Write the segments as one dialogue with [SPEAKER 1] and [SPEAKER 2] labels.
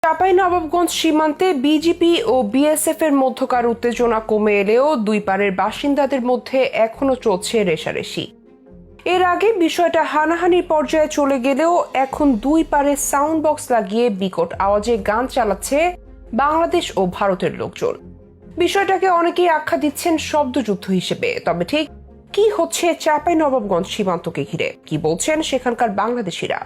[SPEAKER 1] চাঁপাইনবাবগঞ্জ সীমান্তে বিজিপি ও বিএসএফ এর মধ্যকার উত্তেজনা কমে এলেও দুই পারের বাসিন্দাদের মধ্যে এখনো চলছে রেষারেষি। এর আগে বিষয়টা হানাহানির পর্যায়ে চলে গেলেও এখন দুই পারে সাউন্ড বক্স লাগিয়ে বিকট আওয়াজে গান চালাচ্ছে বাংলাদেশ ও ভারতের লোকজন। বিষয়টাকে অনেকেই আখ্যা দিচ্ছেন শব্দযুদ্ধ হিসেবে। তবে ঠিক কি হচ্ছে চাঁপাইনবাবগঞ্জ সীমান্তকে ঘিরে, কি বলছেন সেখানকার বাংলাদেশিরা,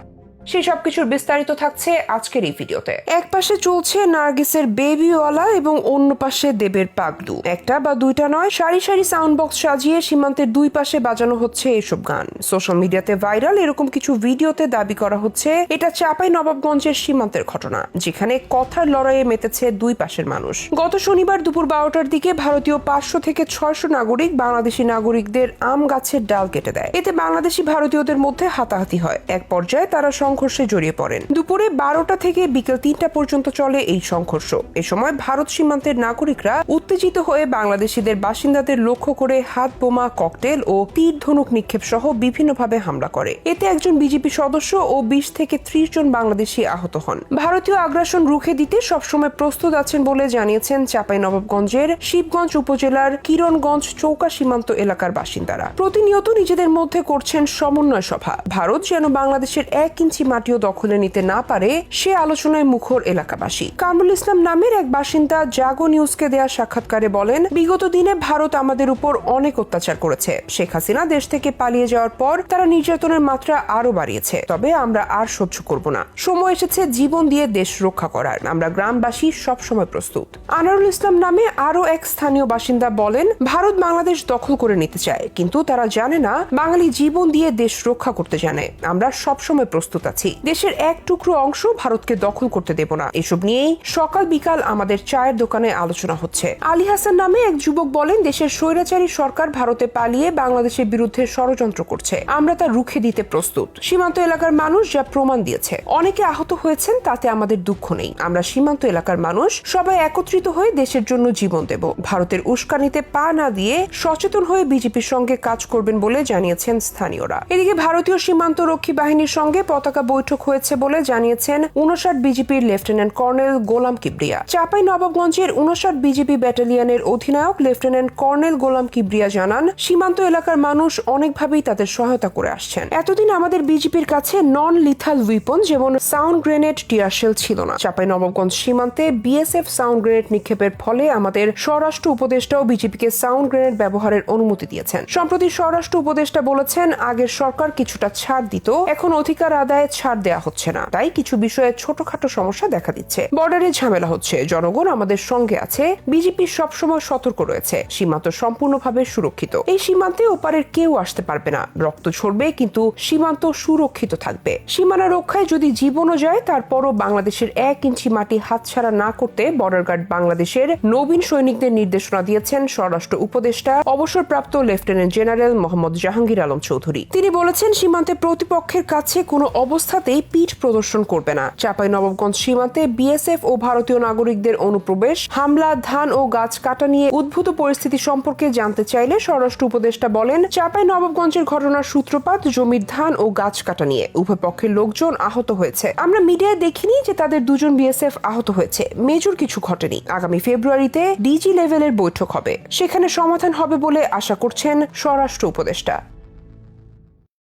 [SPEAKER 1] সেই সবকিছুর বিস্তারিত থাকছে আজকের এই ভিডিওতে। এক পাশে চলছে নার্গিসের বেবিওয়ালা এবং অন্য পাশে দেবের পাগলু। একটা বা দুইটা নয়, সারি সারি সাউন্ড বক্স সাজিয়ে সীমান্তের দুই পাশে বাজানো হচ্ছে এসব গান। সোশ্যাল মিডিয়াতে ভাইরাল এরকম কিছু ভিডিওতে দাবি করা হচ্ছে এটা চাঁপাইনবাবগঞ্জের সীমান্তের ঘটনা, যেখানে কথার লড়াইয়ে মেতেছে দুই পাশের মানুষ। গত শনিবার দুপুর 12টার দিকে ভারতীয় 500 থেকে 600 নাগরিক বাংলাদেশি নাগরিকদের আম গাছের ডাল কেটে দেয়। এতে বাংলাদেশি ভারতীয়দের মধ্যে হাতাহাতি হয়। এক পর্যায়ে তারা সংঘর্ষে জড়িয়ে পড়েন। দুপুরে 12টা থেকে বিকেল 3টা পর্যন্ত চলে এই সংঘর্ষ। এ সময় ভারত সীমান্তের নাগরিকরা উত্তেজিত হয়ে বাংলাদেশিদের বাসিন্দাদের লক্ষ্য করে হাত বোমা, ককটেল ও তীর ধনুক নিক্ষেপ সহ বিভিন্নভাবে হামলা করে। এতে একজন বিজেপি সদস্য ও 20 থেকে 30 জন বাংলাদেশি আহত হন। ভারতীয় আগ্রাসন রুখে দিতে সবসময় প্রস্তুত আছেন বলে জানিয়েছেন চাঁপাইনবাবগঞ্জের শিবগঞ্জ উপজেলার কিরণগঞ্জ চৌকা সীমান্ত এলাকার বাসিন্দারা। প্রতিনিয়ত নিজেদের মধ্যে করছেন সমন্বয় সভা। ভারত যেন বাংলাদেশের 1 ইঞ্চি মাটিও দখলে নিতে না পারে সে আলোচনায় মুখর এলাকাবাসী। কামরুল ইসলাম নামের এক বাসিন্দা জাগো নিউজকে দেয়া সাক্ষাৎকারে বলেন, বিগত দিনে ভারত আমাদের উপর অনেক অত্যাচার করেছে। শেখ হাসিনা দেশ থেকে পালিয়ে যাওয়ার পর তারা নির্যাতনের মাত্রা আরো বাড়িয়েছে। তবে আমরা আর সহ্য করব না। সময় এসেছে জীবন দিয়ে দেশ রক্ষা করার। আমরা গ্রামবাসী সবসময় প্রস্তুত। আনারুল ইসলাম নামে আরো এক স্থানীয় বাসিন্দা বলেন, ভারত বাংলাদেশ দখল করে নিতে চায়, কিন্তু তারা জানে না বাঙালি জীবন দিয়ে দেশ রক্ষা করতে জানে। আমরা সবসময় প্রস্তুত আছি। দেশের এক টুকরো অংশ ভারতকে দখল করতে দেব না। এসব নিয়েই সকাল বিকাল আমাদের চায়ের দোকানে আলোচনা হচ্ছে। আলী হাসান নামে এক যুবক বলেন, দেশের স্বৈরাচারী সরকার ভারতে পালিয়ে বাংলাদেশের বিরুদ্ধে ষড়যন্ত্র করছে। আমরা তা রুখে দিতে প্রস্তুত। সীমান্ত এলাকার মানুষ যা প্রমাণ দিয়েছে। অনেকে আহত হয়েছেন, তাতে আমাদের দুঃখ নেই। আমরা সীমান্ত এলাকার মানুষ সবাই একত্রিত হয়ে দেশের জন্য জীবন দেব। ভারতের উস্কানিতে পা না দিয়ে সচেতন হয়ে বিজেপির সঙ্গে কাজ করবেন বলে জানিয়েছেন স্থানীয়রা। এদিকে ভারতীয় সীমান্ত রক্ষী বাহিনীর সঙ্গে পতাকা বৈঠক হয়েছে বলে জানিয়েছেন 59 বিজেপির লেফটেন্যান্ট কর্নেল গোলাম কিবরিয়া। চাঁপাইনবাবগঞ্জের 59 বিজেপি ব্যাটালিয়নের অধিনায়ক লেফটেন্যান্ট কর্নেল গোলাম কিবরিয়া জানান, সীমান্ত এলাকার মানুষ অনেকভাবেই তাদের সহায়তা করে আসছেন। এতদিন আমাদের বিজেপির কাছে নন লিথাল উইপন যেমন সাউন্ড গ্রেনেড, টিয়ারশেল ছিল না। চাঁপাইনবাবগঞ্জ সীমান্তে বিএসএফ সাউন্ড গ্রেনেড নিক্ষেপের ফলে আমাদের স্বরাষ্ট্র উপদেষ্টাও বিজেপিকে সাউন্ড গ্রেনেড ব্যবহারের অনুমতি দিয়েছেন। সম্প্রতি স্বরাষ্ট্র উপদেষ্টা বলেছেন, আগের সরকার কিছুটা ছাড় দিত, এখন অধিকার আদায়ে ছাড় দেয়া হচ্ছে না। তাই কিছু বিষয়ে ছোটখাটো সমস্যা দেখা দিচ্ছে। বর্ডারে ঝামেলা হচ্ছে। জনগণ আমাদের সঙ্গে আছে। বিজেপি সবসময় সতর্ক রয়েছে। সীমান্ত সম্পূর্ণভাবে সুরক্ষিত। এই সীমান্তে ওপারের কেউ আসতে পারবে না। রক্ত ঝরবে, কিন্তু সীমান্ত সুরক্ষিত থাকবে। সীমানা রক্ষায় যদি জীবনও যায়, তারপরও বাংলাদেশের 1 ইঞ্চি মাটি হাতছাড়া না করতে বর্ডার গার্ড বাংলাদেশের নবীন সৈনিকদের নির্দেশনা দিয়েছেন স্বরাষ্ট্র উপদেষ্টা অবসরপ্রাপ্ত লেফটেন্যান্ট জেনারেল মোহাম্মদ জাহাঙ্গীর আলম চৌধুরী। তিনি বলেছেন, সীমান্তে প্রতিপক্ষের কাছে কোনো অবস্থাতেই পিঠ প্রদর্শন করবে না। চাঁপাইনবাবগঞ্জ সীমান্তে বিএসএফ ও ভারতীয় নাগরিকদের অনুপ্রবেশ, হামলা, ধান ও গাছ কাটা নিয়ে উদ্ভূত পরিস্থিতি সম্পর্কে জানতে চাইলে স্বরাষ্ট্র উপদেষ্টা বলেন, চাঁপাইনবাবগঞ্জের ঘটনার সূত্রপাত জমির ধান ও গাছ কাটা নিয়ে। উভয় পক্ষের লোকজন আহত হয়েছে। আমরা মিডিয়ায় দেখিনি যে তাদের দুজন বিএসএফ আহত হয়েছে। মেজর কিছু ঘটেনি। আগামী ফেব্রুয়ারিতে ডিজি লেভেলের বৈঠক হবে, সেখানে সমাধান হবে বলে আশা করছেন স্বরাষ্ট্র উপদেষ্টা।